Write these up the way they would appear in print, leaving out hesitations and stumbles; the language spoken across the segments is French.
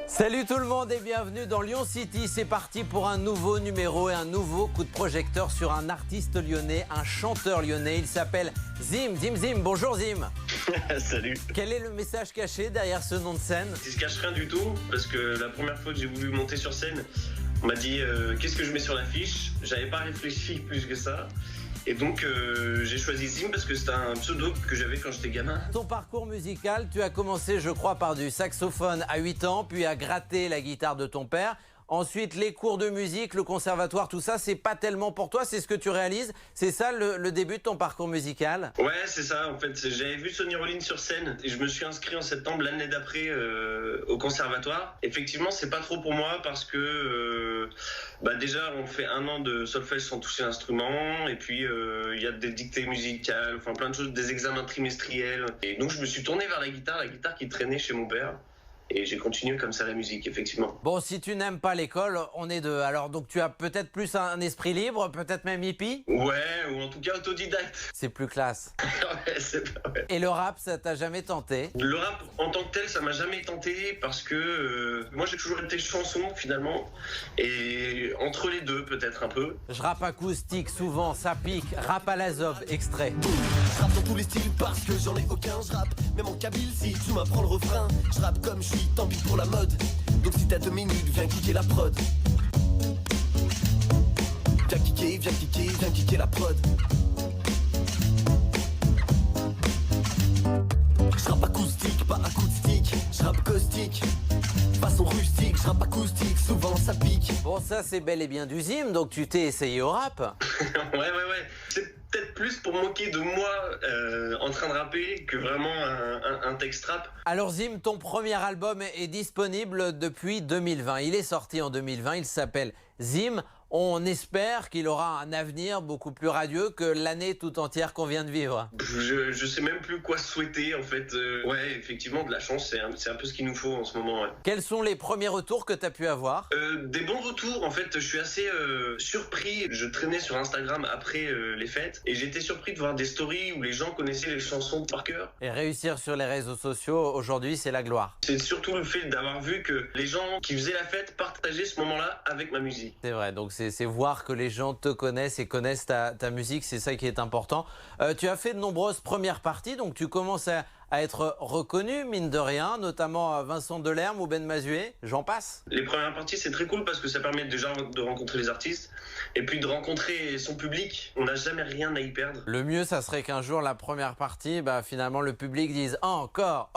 Salut tout le monde et bienvenue dans Lyon City. C'est parti pour un nouveau numéro et un nouveau coup de projecteur sur un artiste lyonnais, un chanteur lyonnais. Il s'appelle Zim. Zim. Bonjour Zim. Salut. Quel est le message caché derrière ce nom de scène? Il se cache rien du tout, parce que la première fois que j'ai voulu monter sur scène, on m'a dit qu'est-ce que je mets sur l'affiche. J'avais pas réfléchi plus que ça. Et donc j'ai choisi Zim parce que c'était un pseudo que j'avais quand j'étais gamin. Ton parcours musical, tu as commencé je crois par du saxophone à 8 ans, puis à gratter la guitare de ton père. Ensuite, les cours de musique, le conservatoire, tout ça, c'est pas tellement pour toi, c'est ce que tu réalises. C'est ça le début de ton parcours musical? Ouais, c'est ça. En fait, j'avais vu Sonny Rollins sur scène et je me suis inscrit en septembre l'année d'après au conservatoire. Effectivement, c'est pas trop pour moi parce que déjà, on fait 1 an de solfège sans toucher l'instrument et puis il y a des dictées musicales, enfin plein de choses, des examens trimestriels. Et donc, je me suis tourné vers la guitare qui traînait chez mon père. Et j'ai continué comme ça la musique, effectivement. Bon, si tu n'aimes pas l'école, on est deux. Alors, donc tu as peut-être plus un esprit libre, peut-être même hippie? Ouais, ou en tout cas autodidacte. C'est plus classe. Ouais, c'est pas vrai. Et le rap, ça t'a jamais tenté? Le rap, en tant que tel, ça m'a jamais tenté parce que moi, j'ai toujours été chanson, finalement. Et entre les deux, peut-être un peu. Je rappe acoustique, souvent, ça pique. Rap à la zob, extrait. Je rappe dans tous les styles parce que j'en ai aucun. Je rappe même en kabyle si tu m'apprends le refrain. Je rappe comme je suis, tant pis pour la mode. Donc si t'as 2 minutes, viens kicker la prod. Viens kicker la prod. Je rappe acoustique, pas acoustique. Je rappe caustique, façon rustique. Je rappe acoustique, souvent ça pique. Bon, ça, c'est bel et bien du Zim, donc tu t'es essayé au rap. Ouais. C'est peut-être plus pour moquer de moi en train de rapper que vraiment un texte rap. Alors Zim, ton premier album est disponible depuis 2020. Il est sorti en 2020, il s'appelle Zim. On espère qu'il aura un avenir beaucoup plus radieux que l'année tout entière qu'on vient de vivre. Je sais même plus quoi souhaiter en fait. Ouais, effectivement, de la chance, c'est un peu ce qu'il nous faut en ce moment. Ouais. Quels sont les premiers retours que tu as pu avoir? Des bons retours, en fait, je suis assez surpris. Je traînais sur Instagram après les fêtes et j'étais surpris de voir des stories où les gens connaissaient les chansons par cœur. Et réussir sur les réseaux sociaux, aujourd'hui, c'est la gloire. C'est surtout le fait d'avoir vu que les gens qui faisaient la fête partageaient ce moment-là avec ma musique. C'est vrai, donc c'est voir que les gens te connaissent et connaissent ta musique, c'est ça qui est important. Tu as fait de nombreuses premières parties, donc tu commences à être reconnu, mine de rien, notamment Vincent Delerme ou Ben Mazué, j'en passe. Les premières parties, c'est très cool parce que ça permet déjà de rencontrer les artistes et puis de rencontrer son public. On n'a jamais rien à y perdre. Le mieux, ça serait qu'un jour, la première partie, finalement, le public dise encore,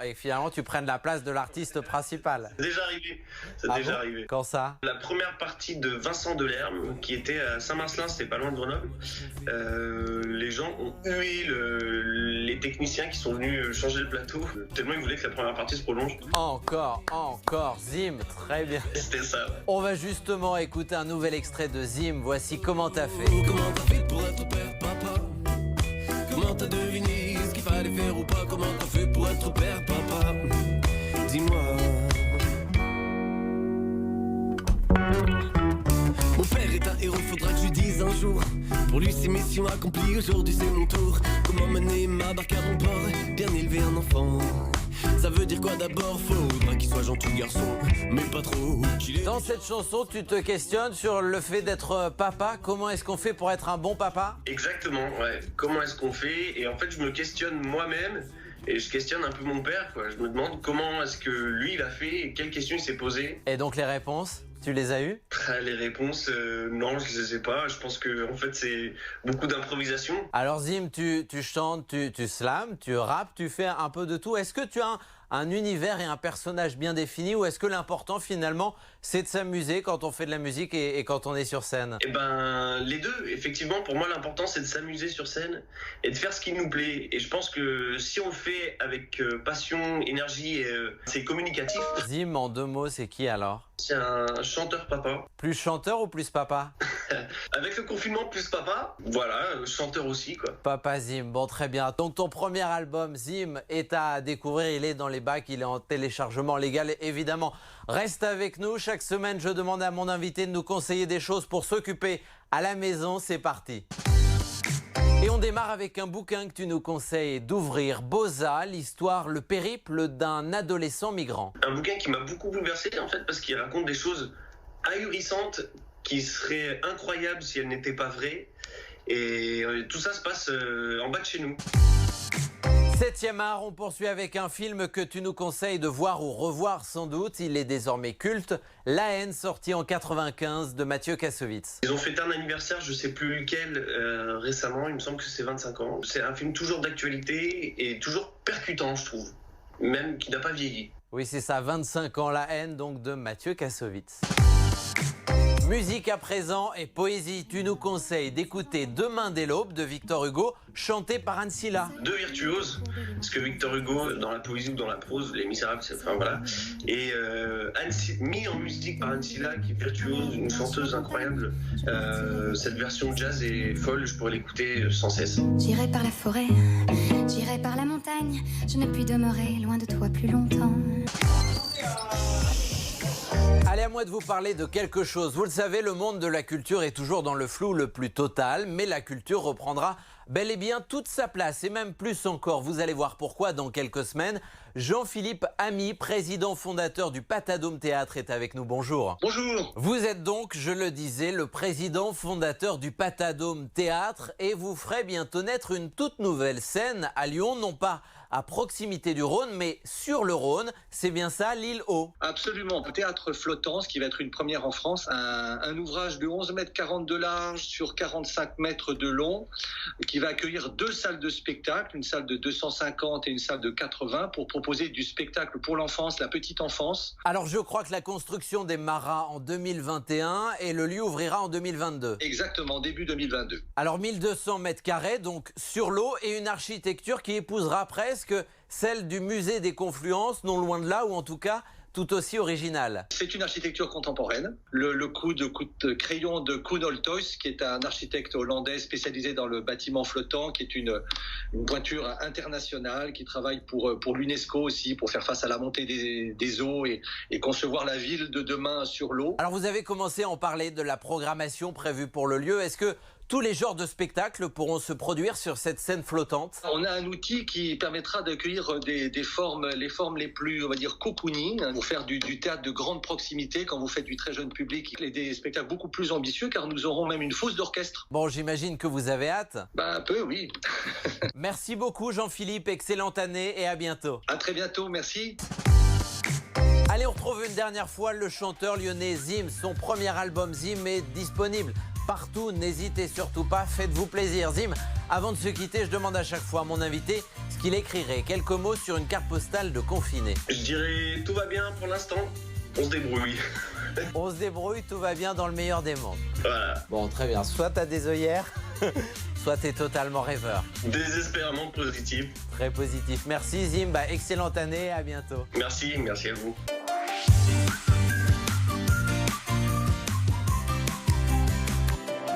et finalement, tu prennes la place de l'artiste principal. C'est déjà arrivé. Arrivé. Quand ça? La première partie de Vincent Delerme, qui était à Saint-Marcelin, c'était pas loin de Grenoble, les gens ont hué les techniciens qui sont venus changer le plateau, tellement ils voulaient que la première partie se prolonge. Encore, Zim, très bien. C'était ça. Ouais. On va justement écouter un nouvel extrait de Zim. Voici Comment t'as fait. Comment t'as fait pour être père, papa? Comment t'as deviné ce qu'il fallait faire ou pas? Comment t'as fait pour être père, papa? Dis-moi. Mon père est un héros, faudra que je lui dise un jour. Pour lui c'est mission accomplie, aujourd'hui c'est mon tour. Comment mener ma barque à bon port, bien élever un enfant. Ça veut dire quoi d'abord? Faudra qu'il soit gentil garçon, mais pas trop. Dans cette chanson, tu te questionnes sur le fait d'être papa. Comment est-ce qu'on fait pour être un bon papa? Exactement, ouais. Comment est-ce qu'on fait? Et en fait, je me questionne moi-même et je questionne un peu mon père, quoi. Je me demande comment est-ce que lui, il a fait et quelles questions il s'est posées. Et donc les réponses, tu les as eues? Les réponses, non, je les ai pas. Je pense que en fait, c'est beaucoup d'improvisation. Alors Zim, tu chantes, tu slams, tu rappes, tu fais un peu de tout. Est-ce que tu as un univers et un personnage bien défini ou est-ce que l'important finalement c'est de s'amuser quand on fait de la musique et quand on est sur scène? Eh ben les deux, effectivement, pour moi l'important c'est de s'amuser sur scène et de faire ce qui nous plaît. Et je pense que si on le fait avec passion, énergie, c'est communicatif. Zim, en 2 mots, c'est qui alors? C'est un chanteur papa. Plus chanteur ou plus papa? Avec le confinement plus papa, voilà, chanteur aussi quoi. Papa Zim, bon très bien. Donc ton premier album Zim est à découvrir, il est dans les bacs, il est en téléchargement légal évidemment. Reste avec nous, chaque semaine je demande à mon invité de nous conseiller des choses pour s'occuper à la maison, c'est parti. Et on démarre avec un bouquin que tu nous conseilles d'ouvrir, Boza, l'histoire, le périple d'un adolescent migrant. Un bouquin qui m'a beaucoup bouleversé en fait parce qu'il raconte des choses ahurissantes qui seraient incroyables si elles n'étaient pas vraies. Et tout ça se passe en bas de chez nous. 7e art, on poursuit avec un film que tu nous conseilles de voir ou revoir sans doute. Il est désormais culte, La haine, sorti en 95 de Mathieu Kassovitz. Ils ont fêté un anniversaire, je sais plus lequel, récemment, il me semble que c'est 25 ans. C'est un film toujours d'actualité et toujours percutant, je trouve, même qui n'a pas vieilli. Oui, c'est ça, 25 ans, La haine, donc de Mathieu Kassovitz. Musique à présent et poésie, tu nous conseilles d'écouter Demain dès l'aube de Victor Hugo, chanté par Anne Silla. Deux virtuoses, parce que Victor Hugo, dans la poésie ou dans la prose, Les Misérables, enfin voilà, et mis en musique par Anne Silla, qui est virtuose, une chanteuse incroyable. Cette version jazz est folle, je pourrais l'écouter sans cesse. J'irai par la forêt, j'irai par la montagne, je ne puis demeurer loin de toi plus longtemps. Allez, à moi de vous parler de quelque chose. Vous le savez, le monde de la culture est toujours dans le flou le plus total, mais la culture reprendra bel et bien toute sa place, et même plus encore. Vous allez voir pourquoi dans quelques semaines. Jean-Philippe Amy, président fondateur du Patadome Théâtre, est avec nous. Bonjour. Bonjour. Vous êtes donc, je le disais, le président fondateur du Patadome Théâtre, et vous ferez bientôt naître une toute nouvelle scène à Lyon, non pas à proximité du Rhône, mais sur le Rhône. C'est bien ça, l'île Haut. Absolument. Le théâtre flottant, ce qui va être une première en France, un ouvrage de 11 mètres 40 de large sur 45 mètres de long, qui va accueillir deux salles de spectacle, une salle de 250 et une salle de 80, pour proposer du spectacle pour l'enfance, la petite enfance. Alors je crois que la construction démarrera en 2021 et le lieu ouvrira en 2022. Exactement, début 2022. Alors 1200 mètres carrés, donc sur l'eau, et une architecture qui épousera presque celle du musée des Confluences, non loin de là, ou en tout cas tout aussi originale. C'est une architecture contemporaine. Le coup de crayon de Koen Olthuis, qui est un architecte hollandais spécialisé dans le bâtiment flottant, qui est une pointure internationale, qui travaille pour l'UNESCO aussi, pour faire face à la montée des eaux et concevoir la ville de demain sur l'eau. Alors vous avez commencé à en parler de la programmation prévue pour le lieu. Est-ce que tous les genres de spectacles pourront se produire sur cette scène flottante? On a un outil qui permettra d'accueillir les formes les plus, on va dire, cocooning, pour faire du théâtre de grande proximité quand vous faites du très jeune public, et des spectacles beaucoup plus ambitieux, car nous aurons même une fosse d'orchestre. Bon, j'imagine que vous avez hâte. Un peu, oui. Merci beaucoup Jean-Philippe, excellente année et à bientôt. À très bientôt, merci. Allez, on retrouve une dernière fois le chanteur lyonnais Zim. Son premier album Zim est disponible partout, n'hésitez surtout pas, faites-vous plaisir. Zim, avant de se quitter, je demande à chaque fois à mon invité ce qu'il écrirait. Quelques mots sur une carte postale de confiné. Je dirais tout va bien pour l'instant, on se débrouille. On se débrouille, tout va bien dans le meilleur des mondes. Voilà. Bon, très bien, soit t'as des œillères, soit t'es totalement rêveur. Désespérément positif. Très positif. Merci Zim, excellente année, à bientôt. Merci à vous.